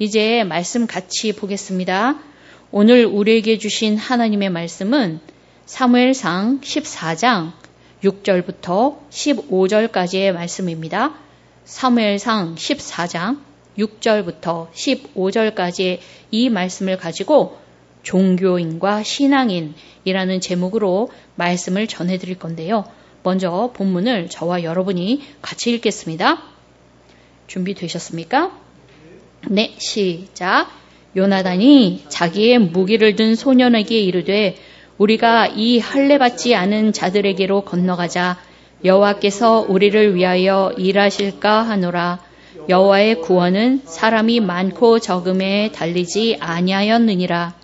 이제 말씀 같이 보겠습니다. 오늘 우리에게 주신 하나님의 말씀은 사무엘상 14장 6절부터 15절까지의 말씀입니다. 사무엘상 14장 6절부터 15절까지의 이 말씀을 가지고 종교인과 신앙인이라는 제목으로 말씀을 전해드릴 건데요. 먼저 본문을 저와 여러분이 같이 읽겠습니다. 준비되셨습니까? 네, 시작. 요나단이 자기의 무기를 든 소년에게 이르되 우리가 이 할례받지 않은 자들에게로 건너가자. 여호와께서 우리를 위하여 일하실까 하노라. 여호와의 구원은 사람이 많고 적음에 달리지 아니하였느니라.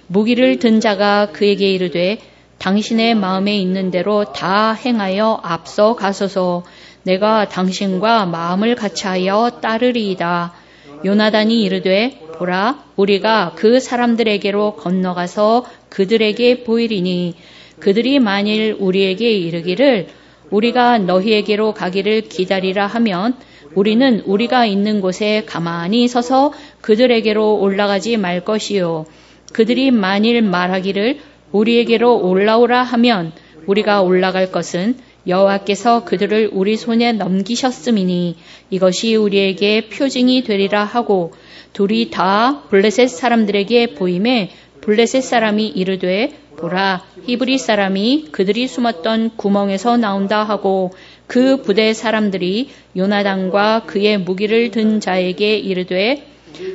무기를 든 자가 그에게 이르되 당신의 마음에 있는 대로 다 행하여 앞서 가소서. 내가 당신과 마음을 같이하여 따르리이다. 요나단이 이르되 보라, 우리가 그 사람들에게로 건너가서 그들에게 보이리니 그들이 만일 우리에게 이르기를 우리가 너희에게로 가기를 기다리라 하면 우리는 우리가 있는 곳에 가만히 서서 그들에게로 올라가지 말 것이요. 그들이 만일 말하기를 우리에게로 올라오라 하면 우리가 올라갈 것은 여호와께서 그들을 우리 손에 넘기셨음이니 이것이 우리에게 표징이 되리라 하고 둘이 다 블레셋 사람들에게 보임에 블레셋 사람이 이르되 보라, 히브리 사람이 그들이 숨었던 구멍에서 나온다 하고 그 부대 사람들이 요나단과 그의 무기를 든 자에게 이르되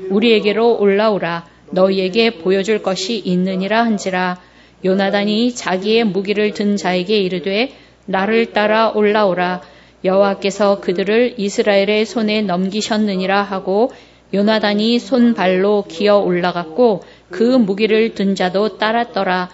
우리에게로 올라오라. 너희에게 보여줄 것이 있느니라 한지라. 요나단이 자기의 무기를 든 자에게 이르되 나를 따라 올라오라. 여호와께서 그들을 이스라엘의 손에 넘기셨느니라 하고 요나단이 손발로 기어 올라갔고 그 무기를 든 자도 따랐더라.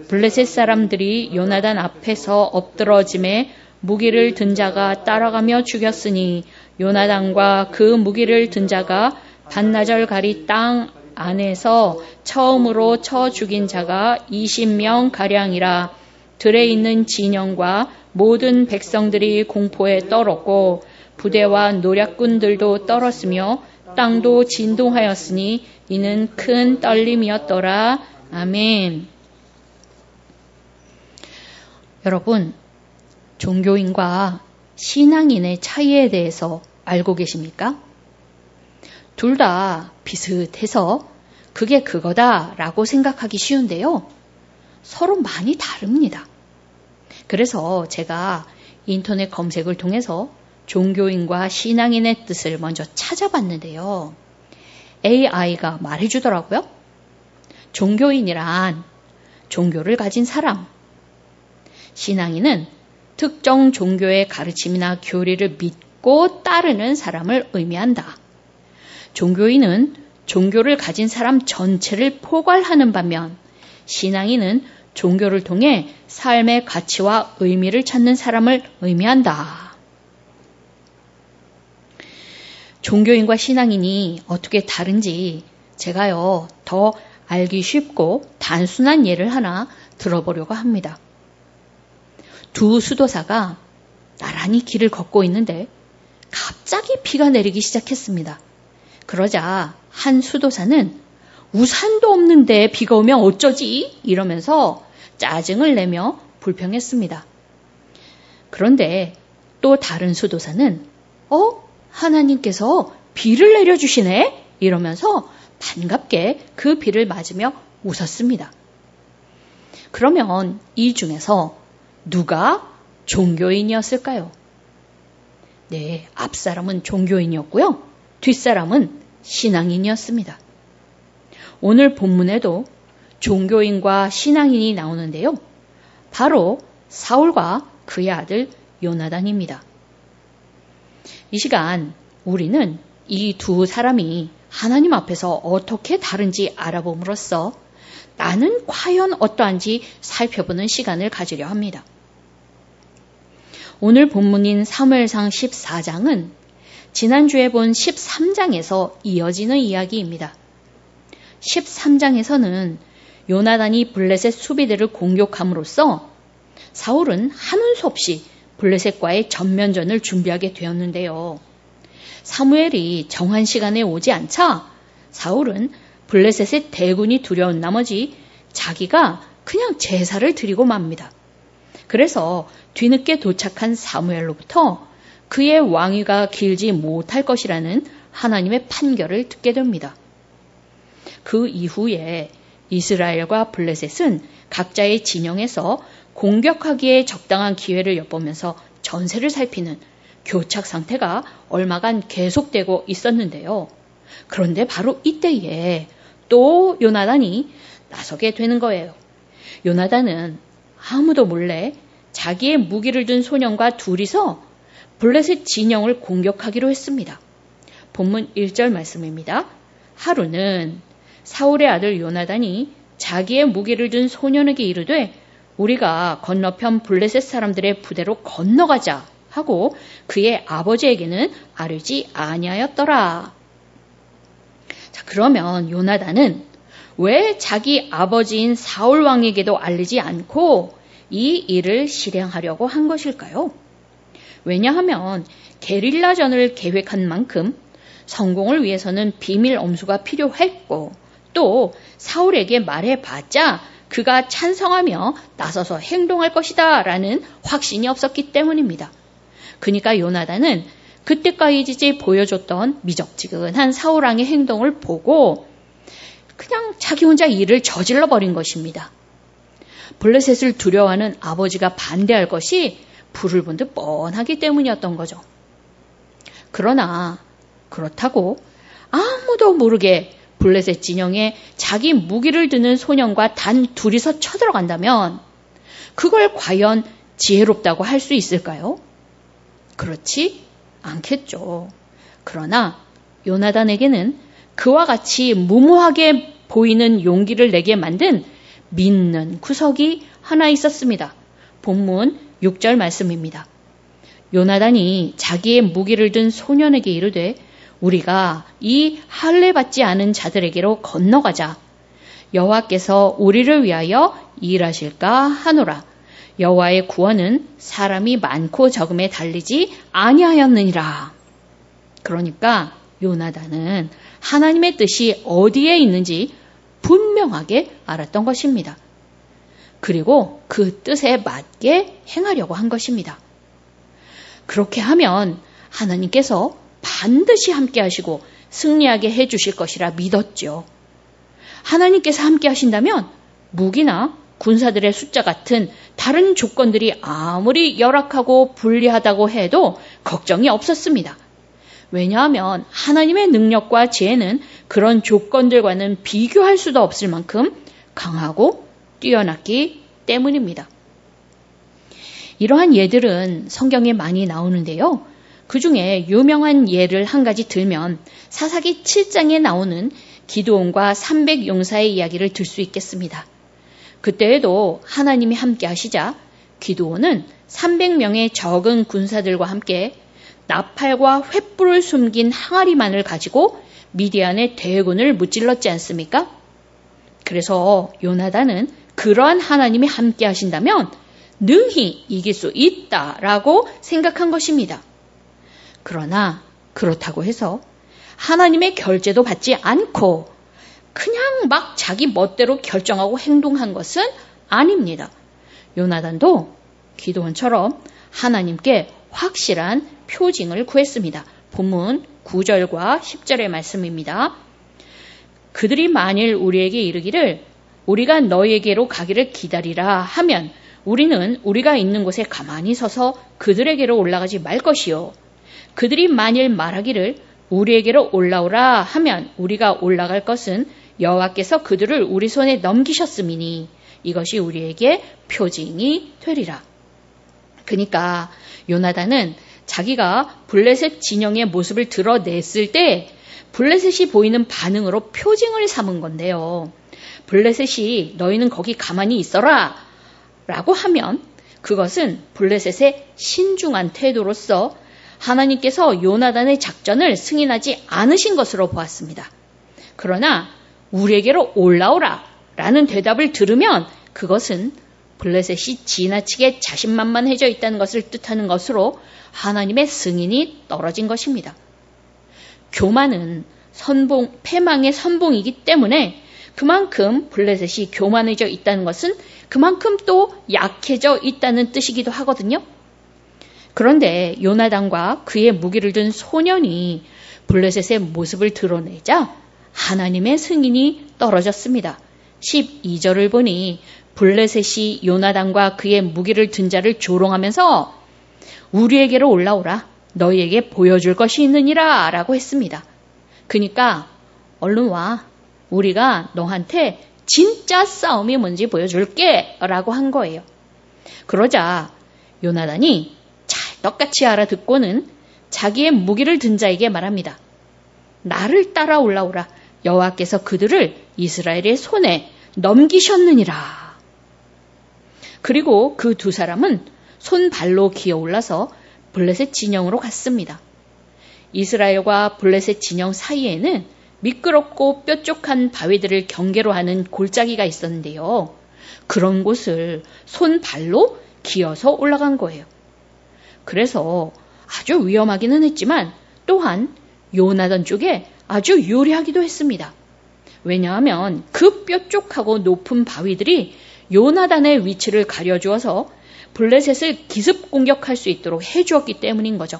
블레셋 사람들이 요나단 앞에서 엎드러짐에 무기를 든 자가 따라가며 죽였으니 요나단과 그 무기를 든 자가 반나절가리 땅 안에서 처음으로 쳐 죽인 자가 20명 가량이라. 들에 있는 진영과 모든 백성들이 공포에 떨었고 부대와 노략군들도 떨었으며 땅도 진동하였으니 이는 큰 떨림이었더라. 아멘. 여러분, 종교인과 신앙인의 차이에 대해서 알고 계십니까? 둘 다 비슷해서 그게 그거다라고 생각하기 쉬운데요. 서로 많이 다릅니다. 그래서 제가 인터넷 검색을 통해서 종교인과 신앙인의 뜻을 먼저 찾아봤는데요. AI가 말해주더라고요. 종교인이란 종교를 가진 사람, 신앙인은 특정 종교의 가르침이나 교리를 믿고 따르는 사람을 의미한다. 종교인은 종교를 가진 사람 전체를 포괄하는 반면 신앙인은 종교를 통해 삶의 가치와 의미를 찾는 사람을 의미한다. 종교인과 신앙인이 어떻게 다른지 제가요, 더 알기 쉽고 단순한 예를 하나 들어보려고 합니다. 두 수도사가 나란히 길을 걷고 있는데 갑자기 비가 내리기 시작했습니다. 그러자 한 수도사는 우산도 없는데 비가 오면 어쩌지? 이러면서 짜증을 내며 불평했습니다. 그런데 또 다른 수도사는 하나님께서 비를 내려주시네? 이러면서 반갑게 그 비를 맞으며 웃었습니다. 그러면 이 중에서 누가 종교인이었을까요? 네, 앞사람은 종교인이었고요. 뒷사람은 신앙인이었습니다. 오늘 본문에도 종교인과 신앙인이 나오는데요. 바로 사울과 그의 아들 요나단입니다. 이 시간 우리는 이 두 사람이 하나님 앞에서 어떻게 다른지 알아봄으로써 나는 과연 어떠한지 살펴보는 시간을 가지려 합니다. 오늘 본문인 사무엘상 14장은 지난주에 본 13장에서 이어지는 이야기입니다. 13장에서는 요나단이 블레셋 수비대를 공격함으로써 사울은 하는 수 없이 블레셋과의 전면전을 준비하게 되었는데요. 사무엘이 정한 시간에 오지 않자 사울은 블레셋의 대군이 두려운 나머지 자기가 그냥 제사를 드리고 맙니다. 그래서 뒤늦게 도착한 사무엘로부터 그의 왕위가 길지 못할 것이라는 하나님의 판결을 듣게 됩니다. 그 이후에 이스라엘과 블레셋은 각자의 진영에서 공격하기에 적당한 기회를 엿보면서 전세를 살피는 교착 상태가 얼마간 계속되고 있었는데요. 그런데 바로 이때에 또 요나단이 나서게 되는 거예요. 요나단은 아무도 몰래 자기의 무기를 든 소년과 둘이서 블레셋 진영을 공격하기로 했습니다. 본문 1절 말씀입니다. 하루는 사울의 아들 요나단이 자기의 무기를 든 소년에게 이르되 우리가 건너편 블레셋 사람들의 부대로 건너가자 하고 그의 아버지에게는 아뢰지 아니하였더라. 자, 그러면 요나단은 왜 자기 아버지인 사울 왕에게도 알리지 않고 이 일을 실행하려고 한 것일까요? 왜냐하면 게릴라전을 계획한 만큼 성공을 위해서는 비밀 엄수가 필요했고 또 사울에게 말해봤자 그가 찬성하며 나서서 행동할 것이다 라는 확신이 없었기 때문입니다. 그러니까 요나단은 그때까지 보여줬던 미적지근한 사울왕의 행동을 보고 그냥 자기 혼자 일을 저질러 버린 것입니다. 블레셋을 두려워하는 아버지가 반대할 것이 불을 본 듯 뻔하기 때문이었던 거죠. 그러나 그렇다고 아무도 모르게 블레셋 진영에 자기 무기를 드는 소년과 단 둘이서 쳐들어간다면 그걸 과연 지혜롭다고 할 수 있을까요? 그렇지 않겠죠. 그러나 요나단에게는 그와 같이 무모하게 보이는 용기를 내게 만든 믿는 구석이 하나 있었습니다. 본문 6절 말씀입니다. 요나단이 자기의 무기를 든 소년에게 이르되 우리가 이 할례 받지 않은 자들에게로 건너가자. 여호와께서 우리를 위하여 일하실까 하노라. 여호와의 구원은 사람이 많고 적음에 달리지 아니하였느니라. 그러니까 요나단은 하나님의 뜻이 어디에 있는지 분명하게 알았던 것입니다. 그리고 그 뜻에 맞게 행하려고 한 것입니다. 그렇게 하면 하나님께서 반드시 함께 하시고 승리하게 해주실 것이라 믿었죠. 하나님께서 함께 하신다면 무기나 군사들의 숫자 같은 다른 조건들이 아무리 열악하고 불리하다고 해도 걱정이 없었습니다. 왜냐하면 하나님의 능력과 지혜는 그런 조건들과는 비교할 수도 없을 만큼 강하고 뛰어났기 때문입니다. 이러한 예들은 성경에 많이 나오는데요. 그 중에 유명한 예를 한 가지 들면 사사기 7장에 나오는 기드온과 300용사의 이야기를 들 수 있겠습니다. 그때에도 하나님이 함께 하시자 기드온은 300명의 적은 군사들과 함께 나팔과 횃불을 숨긴 항아리만을 가지고 미디안의 대군을 무찔렀지 않습니까? 그래서 요나단은 그러한 하나님이 함께 하신다면 능히 이길 수 있다라고 생각한 것입니다. 그러나 그렇다고 해서 하나님의 결재도 받지 않고 그냥 막 자기 멋대로 결정하고 행동한 것은 아닙니다. 요나단도 기드온처럼 하나님께 확실한 표징을 구했습니다. 본문 9절과 10절의 말씀입니다. 그들이 만일 우리에게 이르기를 우리가 너희에게로 가기를 기다리라 하면 우리는 우리가 있는 곳에 가만히 서서 그들에게로 올라가지 말 것이요. 그들이 만일 말하기를 우리에게로 올라오라 하면 우리가 올라갈 것은 여호와께서 그들을 우리 손에 넘기셨음이니 이것이 우리에게 표징이 되리라. 그러니까 요나단은 자기가 블레셋 진영의 모습을 드러냈을 때 블레셋이 보이는 반응으로 표징을 삼은 건데요. 블레셋이 너희는 거기 가만히 있어라 라고 하면 그것은 블레셋의 신중한 태도로서 하나님께서 요나단의 작전을 승인하지 않으신 것으로 보았습니다. 그러나 우리에게로 올라오라 라는 대답을 들으면 그것은 블레셋이 지나치게 자신만만해져 있다는 것을 뜻하는 것으로 하나님의 승인이 떨어진 것입니다. 교만은 패망의 선봉이기 때문에 그만큼 블레셋이 교만해져 있다는 것은 그만큼 또 약해져 있다는 뜻이기도 하거든요. 그런데 요나단과 그의 무기를 든 소년이 블레셋의 모습을 드러내자 하나님의 승인이 떨어졌습니다. 12절을 보니 블레셋이 요나단과 그의 무기를 든 자를 조롱하면서 우리에게로 올라오라. 너희에게 보여줄 것이 있느니라 라고 했습니다. 그러니까 얼른 와. 우리가 너한테 진짜 싸움이 뭔지 보여줄게 라고 한 거예요. 그러자 요나단이 찰떡같이 알아듣고는 자기의 무기를 든 자에게 말합니다. 나를 따라 올라오라. 여호와께서 그들을 이스라엘의 손에 넘기셨느니라. 그리고 그 두 사람은 손발로 기어올라서 블레셋 진영으로 갔습니다. 이스라엘과 블레셋 진영 사이에는 미끄럽고 뾰족한 바위들을 경계로 하는 골짜기가 있었는데요. 그런 곳을 손발로 기어서 올라간 거예요. 그래서 아주 위험하기는 했지만 또한 요나단 쪽에 아주 유리하기도 했습니다. 왜냐하면 그 뾰족하고 높은 바위들이 요나단의 위치를 가려주어서 블레셋을 기습 공격할 수 있도록 해주었기 때문인 거죠.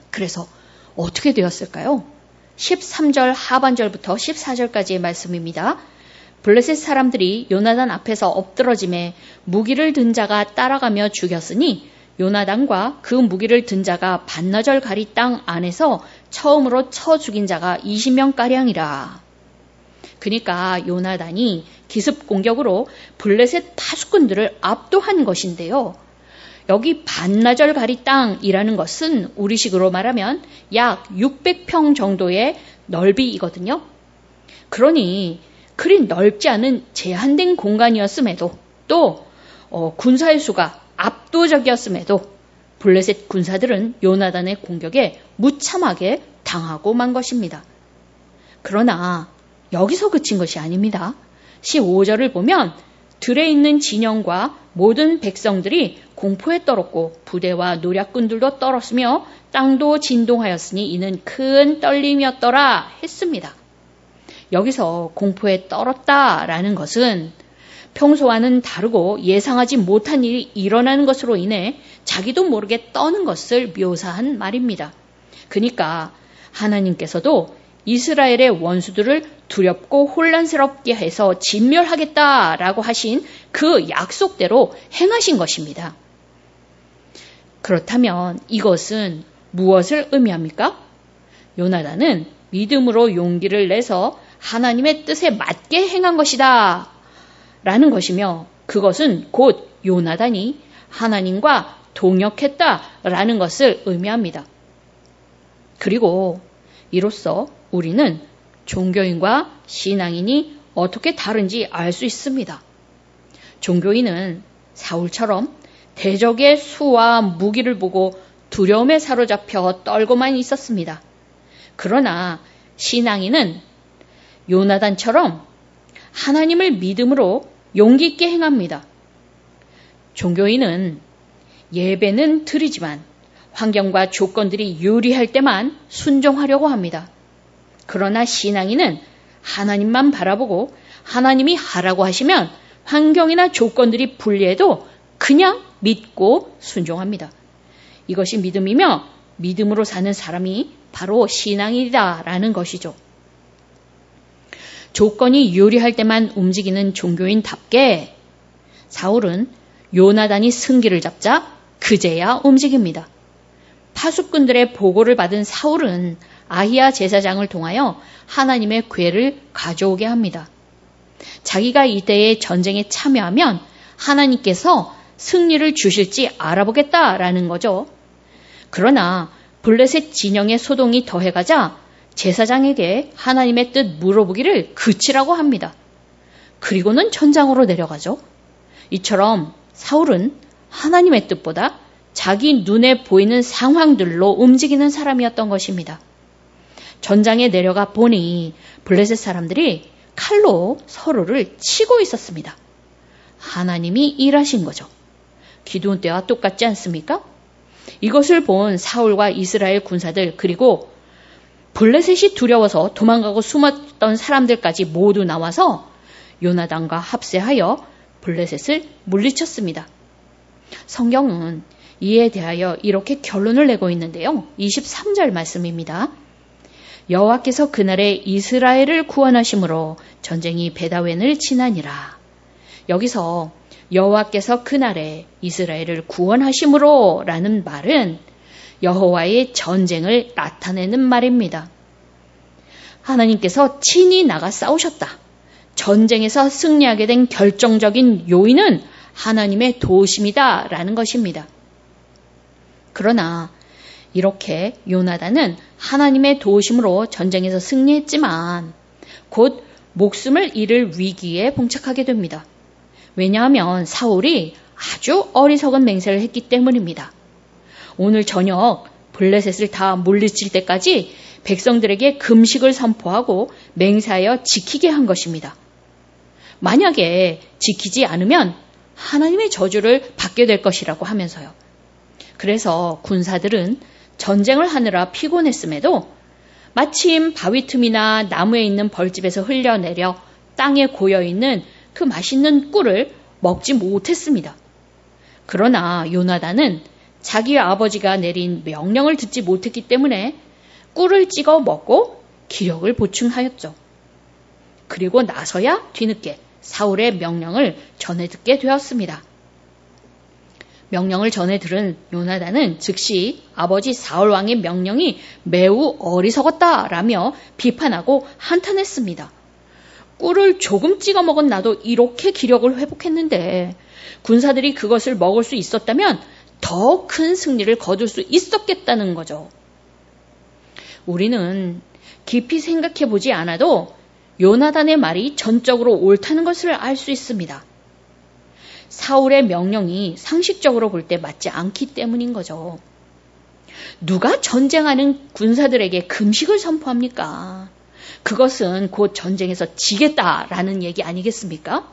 그래서 어떻게 되었을까요? 13절 하반절부터 14절까지의 말씀입니다. 블레셋 사람들이 요나단 앞에서 엎드러짐에 무기를 든 자가 따라가며 죽였으니 요나단과 그 무기를 든 자가 반나절 가리 땅 안에서 처음으로 쳐 죽인 자가 20명가량이라. 그러니까 요나단이 기습 공격으로 블레셋 파수꾼들을 압도한 것인데요. 여기 반나절 가리 땅이라는 것은 우리식으로 말하면 약 600평 정도의 넓이이거든요. 그러니 그리 넓지 않은 제한된 공간이었음에도 또 군사의 수가 압도적이었음에도 블레셋 군사들은 요나단의 공격에 무참하게 당하고 만 것입니다. 그러나 여기서 그친 것이 아닙니다. 15절을 보면 들에 있는 진영과 모든 백성들이 공포에 떨었고 부대와 노략군들도 떨었으며 땅도 진동하였으니 이는 큰 떨림이었더라 했습니다. 여기서 공포에 떨었다라는 것은 평소와는 다르고 예상하지 못한 일이 일어나는 것으로 인해 자기도 모르게 떠는 것을 묘사한 말입니다. 그러니까 하나님께서도 이스라엘의 원수들을 두렵고 혼란스럽게 해서 진멸하겠다라고 하신 그 약속대로 행하신 것입니다. 그렇다면 이것은 무엇을 의미합니까? 요나단은 믿음으로 용기를 내서 하나님의 뜻에 맞게 행한 것이다 라는 것이며 그것은 곧 요나단이 하나님과 동역했다라는 것을 의미합니다. 그리고 이로써 우리는 종교인과 신앙인이 어떻게 다른지 알 수 있습니다. 종교인은 사울처럼 대적의 수와 무기를 보고 두려움에 사로잡혀 떨고만 있었습니다. 그러나 신앙인은 요나단처럼 하나님을 믿음으로 용기 있게 행합니다. 종교인은 예배는 드리지만 환경과 조건들이 유리할 때만 순종하려고 합니다. 그러나 신앙인은 하나님만 바라보고 하나님이 하라고 하시면 환경이나 조건들이 불리해도 그냥 믿고 순종합니다. 이것이 믿음이며 믿음으로 사는 사람이 바로 신앙이다라는 것이죠. 조건이 유리할 때만 움직이는 종교인답게 사울은 요나단이 승기를 잡자 그제야 움직입니다. 파수꾼들의 보고를 받은 사울은 아히야 제사장을 통하여 하나님의 궤를 가져오게 합니다. 자기가 이때의 전쟁에 참여하면 하나님께서 승리를 주실지 알아보겠다라는 거죠. 그러나 블레셋 진영의 소동이 더해가자 제사장에게 하나님의 뜻 물어보기를 그치라고 합니다. 그리고는 전장으로 내려가죠. 이처럼 사울은 하나님의 뜻보다 자기 눈에 보이는 상황들로 움직이는 사람이었던 것입니다. 전장에 내려가 보니 블레셋 사람들이 칼로 서로를 치고 있었습니다. 하나님이 일하신 거죠. 기드온 때와 똑같지 않습니까? 이것을 본 사울과 이스라엘 군사들 그리고 블레셋이 두려워서 도망가고 숨었던 사람들까지 모두 나와서 요나단과 합세하여 블레셋을 물리쳤습니다. 성경은 이에 대하여 이렇게 결론을 내고 있는데요. 23절 말씀입니다. 여호와께서 그날에 이스라엘을 구원하심으로 전쟁이 베다웬을 치나니라. 여기서 여호와께서 그날에 이스라엘을 구원하심으로 라는 말은 여호와의 전쟁을 나타내는 말입니다. 하나님께서 친히 나가 싸우셨다. 전쟁에서 승리하게 된 결정적인 요인은 하나님의 도우심이다 라는 것입니다. 그러나 이렇게 요나단은 하나님의 도우심으로 전쟁에서 승리했지만 곧 목숨을 잃을 위기에 봉착하게 됩니다. 왜냐하면 사울이 아주 어리석은 맹세를 했기 때문입니다. 오늘 저녁 블레셋을 다 물리칠 때까지 백성들에게 금식을 선포하고 맹세하여 지키게 한 것입니다. 만약에 지키지 않으면 하나님의 저주를 받게 될 것이라고 하면서요. 그래서 군사들은 전쟁을 하느라 피곤했음에도 마침 바위 틈이나 나무에 있는 벌집에서 흘려내려 땅에 고여있는 그 맛있는 꿀을 먹지 못했습니다. 그러나 요나단은 자기 아버지가 내린 명령을 듣지 못했기 때문에 꿀을 찍어 먹고 기력을 보충하였죠. 그리고 나서야 뒤늦게 사울의 명령을 전해 듣게 되었습니다. 명령을 전해 들은 요나단은 즉시 아버지 사울 왕의 명령이 매우 어리석었다라며 비판하고 한탄했습니다. 꿀을 조금 찍어 먹은 나도 이렇게 기력을 회복했는데 군사들이 그것을 먹을 수 있었다면 더 큰 승리를 거둘 수 있었겠다는 거죠. 우리는 깊이 생각해 보지 않아도 요나단의 말이 전적으로 옳다는 것을 알 수 있습니다. 사울의 명령이 상식적으로 볼 때 맞지 않기 때문인 거죠. 누가 전쟁하는 군사들에게 금식을 선포합니까? 그것은 곧 전쟁에서 지겠다라는 얘기 아니겠습니까?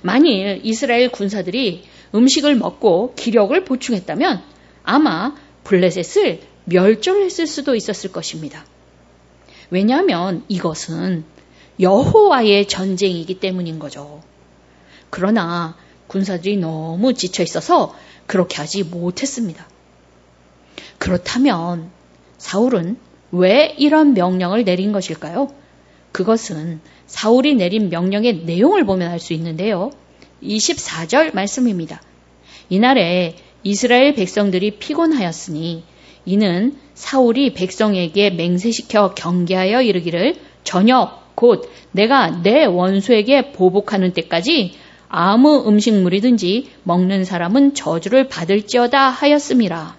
만일 이스라엘 군사들이 음식을 먹고 기력을 보충했다면 아마 블레셋을 멸절했을 수도 있었을 것입니다. 왜냐하면 이것은 여호와의 전쟁이기 때문인 거죠. 그러나 군사들이 너무 지쳐 있어서 그렇게 하지 못했습니다. 그렇다면 사울은 왜 이런 명령을 내린 것일까요? 그것은 사울이 내린 명령의 내용을 보면 알 수 있는데요. 24절 말씀입니다. 이날에 이스라엘 백성들이 피곤하였으니 이는 사울이 백성에게 맹세시켜 경계하여 이르기를 저녁 곧 내가 내 원수에게 보복하는 때까지 아무 음식물이든지 먹는 사람은 저주를 받을지어다 하였음이라.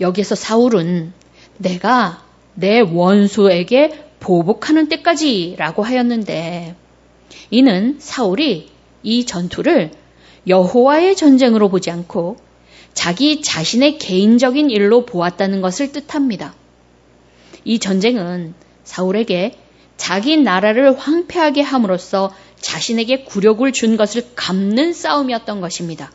여기서 사울은 내가 내 원수에게 보복하는 때까지 라고 하였는데 이는 사울이 이 전투를 여호와의 전쟁으로 보지 않고 자기 자신의 개인적인 일로 보았다는 것을 뜻합니다. 이 전쟁은 사울에게 자기 나라를 황폐하게 함으로써 자신에게 굴욕을 준 것을 갚는 싸움이었던 것입니다.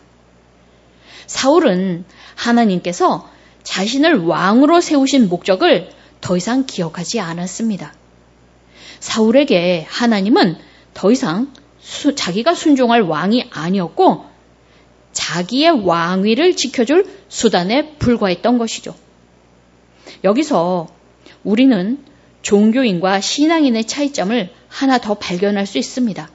사울은 하나님께서 자신을 왕으로 세우신 목적을 더 이상 기억하지 않았습니다. 사울에게 하나님은 더 이상 자기가 순종할 왕이 아니었고 자기의 왕위를 지켜줄 수단에 불과했던 것이죠. 여기서 우리는 종교인과 신앙인의 차이점을 하나 더 발견할 수 있습니다.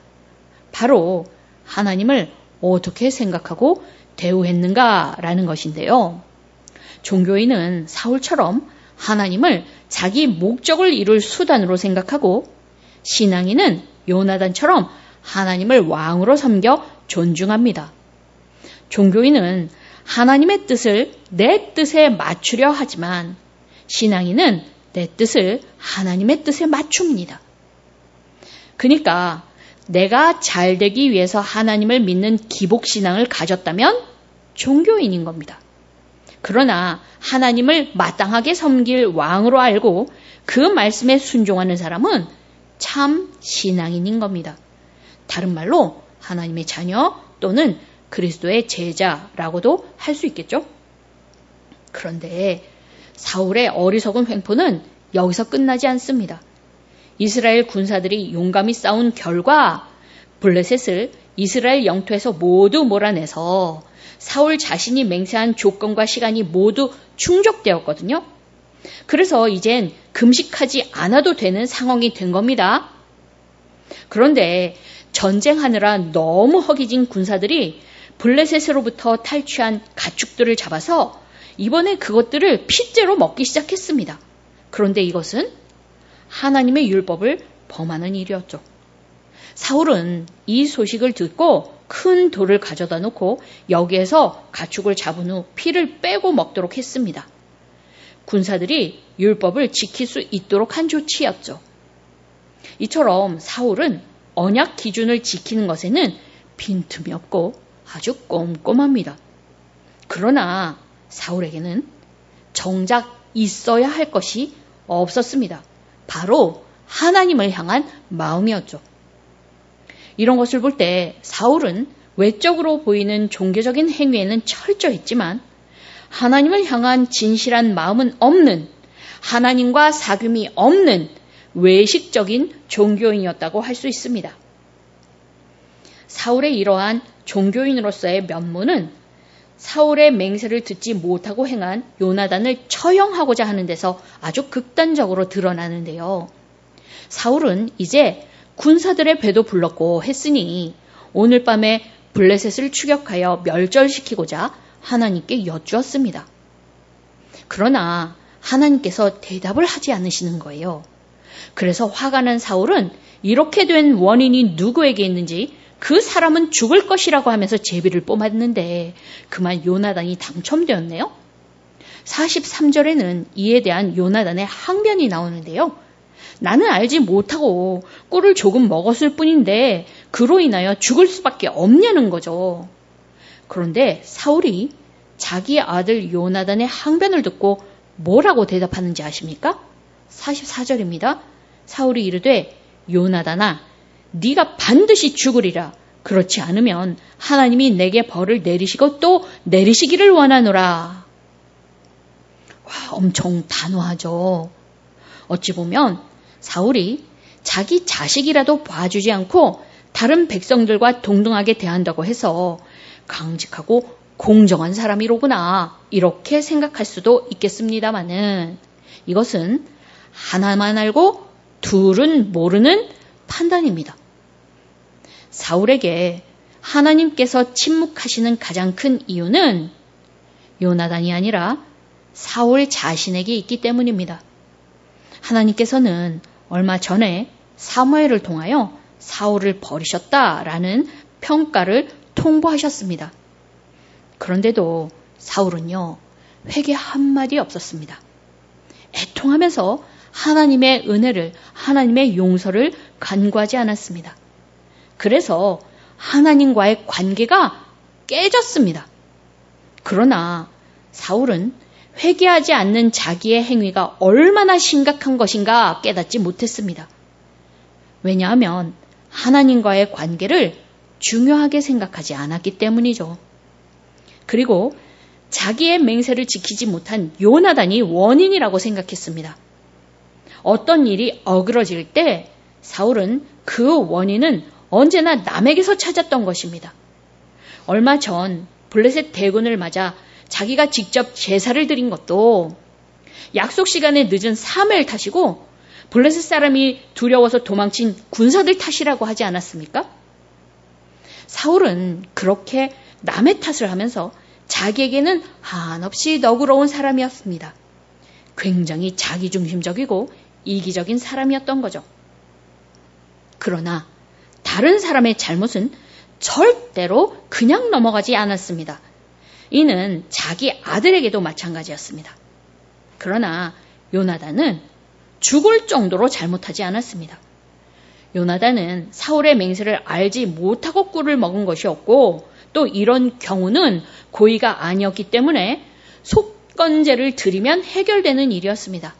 바로 하나님을 어떻게 생각하고 대우했는가라는 것인데요. 종교인은 사울처럼 하나님을 자기 목적을 이룰 수단으로 생각하고 신앙인은 요나단처럼 하나님을 왕으로 섬겨 존중합니다. 종교인은 하나님의 뜻을 내 뜻에 맞추려 하지만 신앙인은 내 뜻을 하나님의 뜻에 맞춥니다. 그러니까 내가 잘 되기 위해서 하나님을 믿는 기복신앙을 가졌다면 종교인인 겁니다. 그러나 하나님을 마땅하게 섬길 왕으로 알고 그 말씀에 순종하는 사람은 참 신앙인인 겁니다. 다른 말로 하나님의 자녀 또는 그리스도의 제자라고도 할 수 있겠죠. 그런데 사울의 어리석은 횡포는 여기서 끝나지 않습니다. 이스라엘 군사들이 용감히 싸운 결과 블레셋을 이스라엘 영토에서 모두 몰아내서 사울 자신이 맹세한 조건과 시간이 모두 충족되었거든요. 그래서 이젠 금식하지 않아도 되는 상황이 된 겁니다. 그런데 전쟁하느라 너무 허기진 군사들이 블레셋으로부터 탈취한 가축들을 잡아서 이번에 그것들을 핏째로 먹기 시작했습니다. 그런데 이것은 하나님의 율법을 범하는 일이었죠. 사울은 이 소식을 듣고 큰 돌을 가져다 놓고 여기에서 가축을 잡은 후 피를 빼고 먹도록 했습니다. 군사들이 율법을 지킬 수 있도록 한 조치였죠. 이처럼 사울은 언약 기준을 지키는 것에는 빈틈이 없고 아주 꼼꼼합니다. 그러나 사울에게는 정작 있어야 할 것이 없었습니다. 바로 하나님을 향한 마음이었죠. 이런 것을 볼 때 사울은 외적으로 보이는 종교적인 행위에는 철저했지만 하나님을 향한 진실한 마음은 없는, 하나님과 사귐이 없는 외식적인 종교인이었다고 할 수 있습니다. 사울의 이러한 종교인으로서의 면모는 사울의 맹세를 듣지 못하고 행한 요나단을 처형하고자 하는 데서 아주 극단적으로 드러나는데요. 사울은 이제 군사들의 배도 불렀고 했으니 오늘 밤에 블레셋을 추격하여 멸절시키고자 하나님께 여쭈었습니다. 그러나 하나님께서 대답을 하지 않으시는 거예요. 그래서 화가 난 사울은 이렇게 된 원인이 누구에게 있는지 그 사람은 죽을 것이라고 하면서 제비를 뽑았는데 그만 요나단이 당첨되었네요. 43절에는 이에 대한 요나단의 항변이 나오는데요. 나는 알지 못하고 꿀을 조금 먹었을 뿐인데 그로 인하여 죽을 수밖에 없냐는 거죠. 그런데 사울이 자기 아들 요나단의 항변을 듣고 뭐라고 대답하는지 아십니까? 44절입니다. 사울이 이르되 요나단아 네가 반드시 죽으리라. 그렇지 않으면 하나님이 내게 벌을 내리시고 또 내리시기를 원하노라. 와, 엄청 단호하죠. 어찌 보면 사울이 자기 자식이라도 봐주지 않고 다른 백성들과 동등하게 대한다고 해서 강직하고 공정한 사람이로구나 이렇게 생각할 수도 있겠습니다마는 이것은 하나만 알고 둘은 모르는 판단입니다. 사울에게 하나님께서 침묵하시는 가장 큰 이유는 요나단이 아니라 사울 자신에게 있기 때문입니다. 하나님께서는 얼마 전에 사무엘을 통하여 사울을 버리셨다라는 평가를 통보하셨습니다. 그런데도 사울은요, 회개 한마디 없었습니다. 애통하면서 하나님의 은혜를, 하나님의 용서를 간구하지 않았습니다. 그래서 하나님과의 관계가 깨졌습니다. 그러나 사울은 회개하지 않는 자기의 행위가 얼마나 심각한 것인가 깨닫지 못했습니다. 왜냐하면 하나님과의 관계를 중요하게 생각하지 않았기 때문이죠. 그리고 자기의 맹세를 지키지 못한 요나단이 원인이라고 생각했습니다. 어떤 일이 어그러질 때 사울은 그 원인은 언제나 남에게서 찾았던 것입니다. 얼마 전 블레셋 대군을 맞아 자기가 직접 제사를 드린 것도 약속 시간에 늦은 사무엘 탓이고 블레셋 사람이 두려워서 도망친 군사들 탓이라고 하지 않았습니까? 사울은 그렇게 남의 탓을 하면서 자기에게는 한없이 너그러운 사람이었습니다. 굉장히 자기중심적이고 이기적인 사람이었던 거죠. 그러나 다른 사람의 잘못은 절대로 그냥 넘어가지 않았습니다. 이는 자기 아들에게도 마찬가지였습니다. 그러나 요나단은 죽을 정도로 잘못하지 않았습니다. 요나단은 사울의 맹세를 알지 못하고 꿀을 먹은 것이었고 또 이런 경우는 고의가 아니었기 때문에 속건제를 드리면 해결되는 일이었습니다.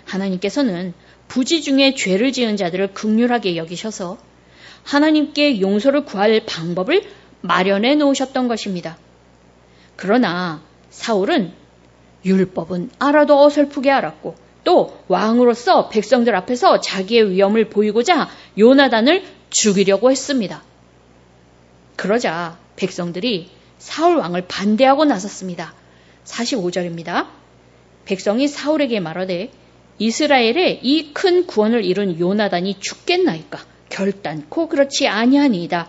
하나님께서는 부지 중에 죄를 지은 자들을 긍휼하게 여기셔서 하나님께 용서를 구할 방법을 마련해 놓으셨던 것입니다. 그러나 사울은 율법은 알아도 어설프게 알았고 또 왕으로서 백성들 앞에서 자기의 위엄을 보이고자 요나단을 죽이려고 했습니다. 그러자 백성들이 사울 왕을 반대하고 나섰습니다. 45절입니다. 백성이 사울에게 말하되 이스라엘에 이 큰 구원을 이룬 요나단이 죽겠나이까? 결단코 그렇지 아니하니이다.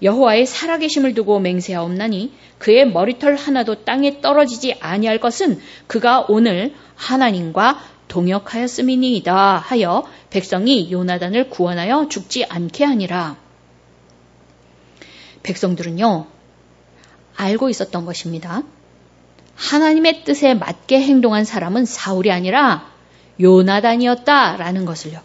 여호와의 살아계심을 두고 맹세하옵나니 그의 머리털 하나도 땅에 떨어지지 아니할 것은 그가 오늘 하나님과 동역하였음이니이다 하여 백성이 요나단을 구원하여 죽지 않게 하니라. 백성들은요, 알고 있었던 것입니다. 하나님의 뜻에 맞게 행동한 사람은 사울이 아니라 요나단이었다라는 것을요.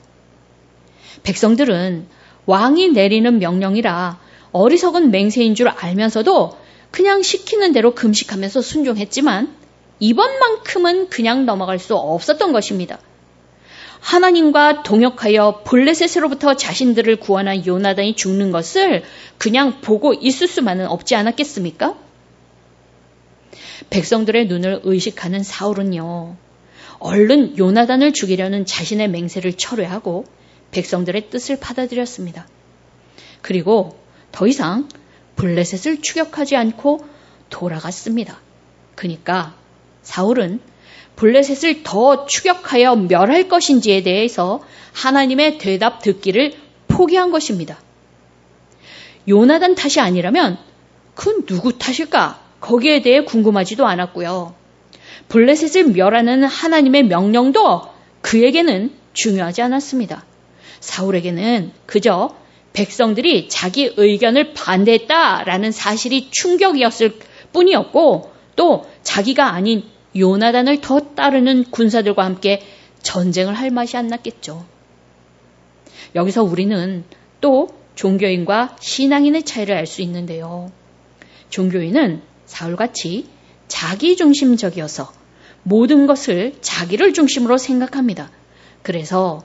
백성들은 왕이 내리는 명령이라 어리석은 맹세인 줄 알면서도 그냥 시키는 대로 금식하면서 순종했지만 이번만큼은 그냥 넘어갈 수 없었던 것입니다. 하나님과 동역하여 블레셋으로부터 자신들을 구원한 요나단이 죽는 것을 그냥 보고 있을 수만은 없지 않았겠습니까? 백성들의 눈을 의식하는 사울은요, 얼른 요나단을 죽이려는 자신의 맹세를 철회하고 백성들의 뜻을 받아들였습니다. 그리고 더 이상 블레셋을 추격하지 않고 돌아갔습니다. 그러니까 사울은 블레셋을 더 추격하여 멸할 것인지에 대해서 하나님의 대답 듣기를 포기한 것입니다. 요나단 탓이 아니라면 그 누구 탓일까? 거기에 대해 궁금하지도 않았고요. 블레셋을 멸하는 하나님의 명령도 그에게는 중요하지 않았습니다. 사울에게는 그저 백성들이 자기 의견을 반대했다라는 사실이 충격이었을 뿐이었고 또 자기가 아닌 요나단을 더 따르는 군사들과 함께 전쟁을 할 맛이 안 났겠죠. 여기서 우리는 또 종교인과 신앙인의 차이를 알 수 있는데요. 종교인은 사울같이 자기중심적이어서 모든 것을 자기를 중심으로 생각합니다. 그래서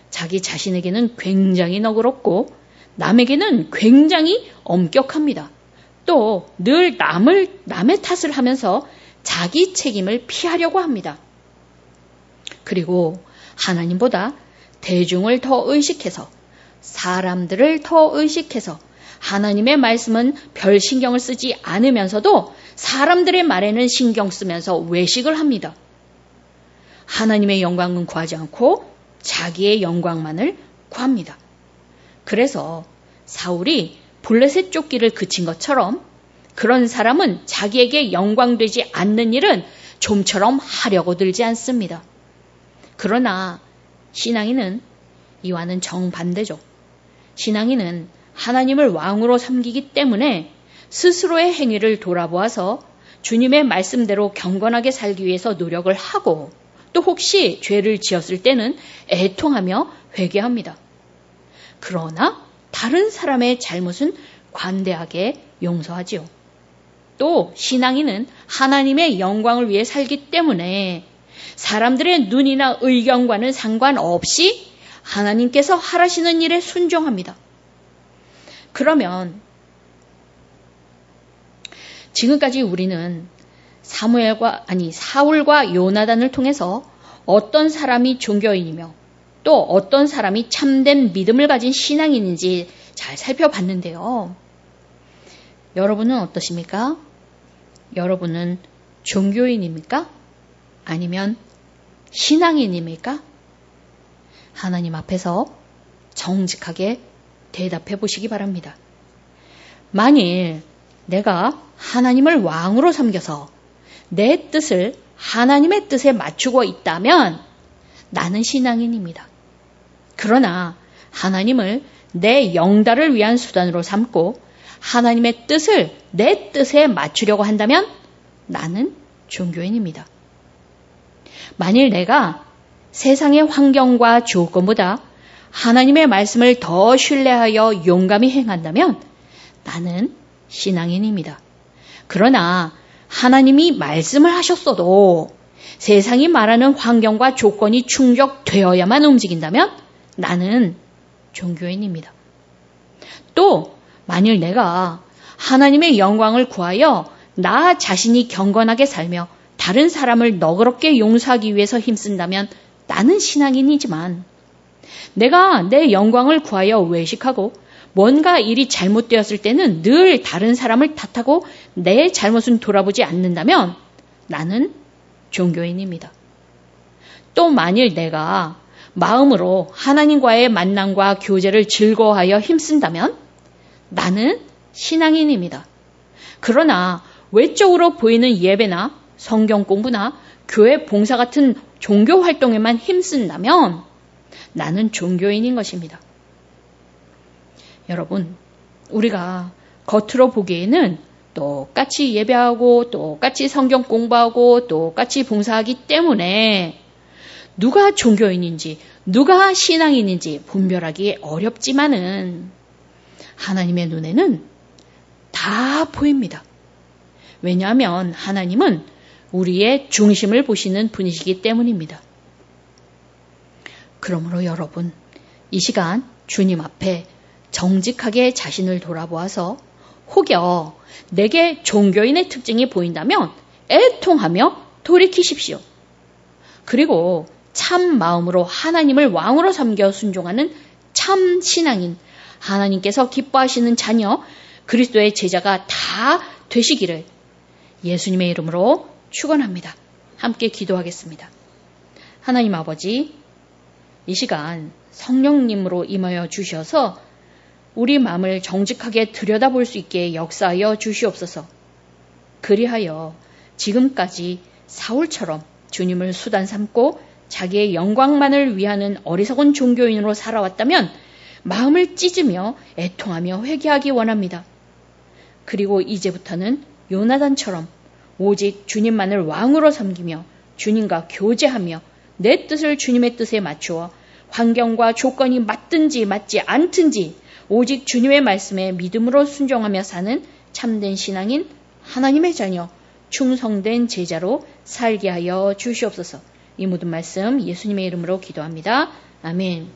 자기 자신에게는 굉장히 너그럽고 남에게는 굉장히 엄격합니다. 또 늘 남의 탓을 하면서 자기 책임을 피하려고 합니다. 그리고 하나님보다 대중을 더 의식해서 사람들을 더 의식해서 하나님의 말씀은 별 신경을 쓰지 않으면서도 사람들의 말에는 신경 쓰면서 외식을 합니다. 하나님의 영광은 구하지 않고 자기의 영광만을 구합니다. 그래서 사울이 블레셋 쫓기를 그친 것처럼 그런 사람은 자기에게 영광되지 않는 일은 좀처럼 하려고 들지 않습니다. 그러나 신앙인은 이와는 정반대죠. 신앙인은 하나님을 왕으로 섬기기 때문에 스스로의 행위를 돌아보아서 주님의 말씀대로 경건하게 살기 위해서 노력을 하고 또 혹시 죄를 지었을 때는 애통하며 회개합니다. 그러나 다른 사람의 잘못은 관대하게 용서하지요. 또 신앙인은 하나님의 영광을 위해 살기 때문에 사람들의 눈이나 의견과는 상관없이 하나님께서 하라시는 일에 순종합니다. 그러면 지금까지 우리는 사울과 요나단을 통해서 어떤 사람이 종교인이며 또 어떤 사람이 참된 믿음을 가진 신앙인인지 잘 살펴봤는데요. 여러분은 어떠십니까? 여러분은 종교인입니까? 아니면 신앙인입니까? 하나님 앞에서 정직하게 대답해 보시기 바랍니다. 만일 내가 하나님을 왕으로 섬겨서 내 뜻을 하나님의 뜻에 맞추고 있다면 나는 신앙인입니다. 그러나 하나님을 내 영달을 위한 수단으로 삼고 하나님의 뜻을 내 뜻에 맞추려고 한다면 나는 종교인입니다. 만일 내가 세상의 환경과 조건보다 하나님의 말씀을 더 신뢰하여 용감히 행한다면 나는 신앙인입니다. 그러나 하나님이 말씀을 하셨어도 세상이 말하는 환경과 조건이 충족되어야만 움직인다면 나는 종교인입니다. 또 만일 내가 하나님의 영광을 구하여 나 자신이 경건하게 살며 다른 사람을 너그럽게 용서하기 위해서 힘쓴다면 나는 신앙인이지만 내가 내 영광을 구하여 외식하고 뭔가 일이 잘못되었을 때는 늘 다른 사람을 탓하고 내 잘못은 돌아보지 않는다면 나는 종교인입니다. 또 만일 내가 마음으로 하나님과의 만남과 교제를 즐거워하여 힘쓴다면 나는 신앙인입니다. 그러나 외적으로 보이는 예배나 성경 공부나 교회 봉사 같은 종교 활동에만 힘쓴다면 나는 종교인인 것입니다. 여러분, 우리가 겉으로 보기에는 똑같이 예배하고 똑같이 성경 공부하고 똑같이 봉사하기 때문에 누가 종교인인지 누가 신앙인인지 분별하기 어렵지만은 하나님의 눈에는 다 보입니다. 왜냐하면 하나님은 우리의 중심을 보시는 분이시기 때문입니다. 그러므로 여러분, 이 시간 주님 앞에 정직하게 자신을 돌아보아서 혹여 내게 종교인의 특징이 보인다면 애통하며 돌이키십시오. 그리고 참 마음으로 하나님을 왕으로 섬겨 순종하는 참 신앙인, 하나님께서 기뻐하시는 자녀, 그리스도의 제자가 다 되시기를 예수님의 이름으로 축원합니다. 함께 기도하겠습니다. 하나님 아버지, 이 시간 성령님으로 임하여 주셔서 우리 마음을 정직하게 들여다볼 수 있게 역사하여 주시옵소서. 그리하여 지금까지 사울처럼 주님을 수단 삼고 자기의 영광만을 위하는 어리석은 종교인으로 살아왔다면 마음을 찢으며 애통하며 회개하기 원합니다. 그리고 이제부터는 요나단처럼 오직 주님만을 왕으로 섬기며 주님과 교제하며 내 뜻을 주님의 뜻에 맞추어 환경과 조건이 맞든지 맞지 않든지 오직 주님의 말씀에 믿음으로 순종하며 사는 참된 신앙인 하나님의 자녀 충성된 제자로 살게 하여 주시옵소서. 이 모든 말씀 예수님의 이름으로 기도합니다. 아멘.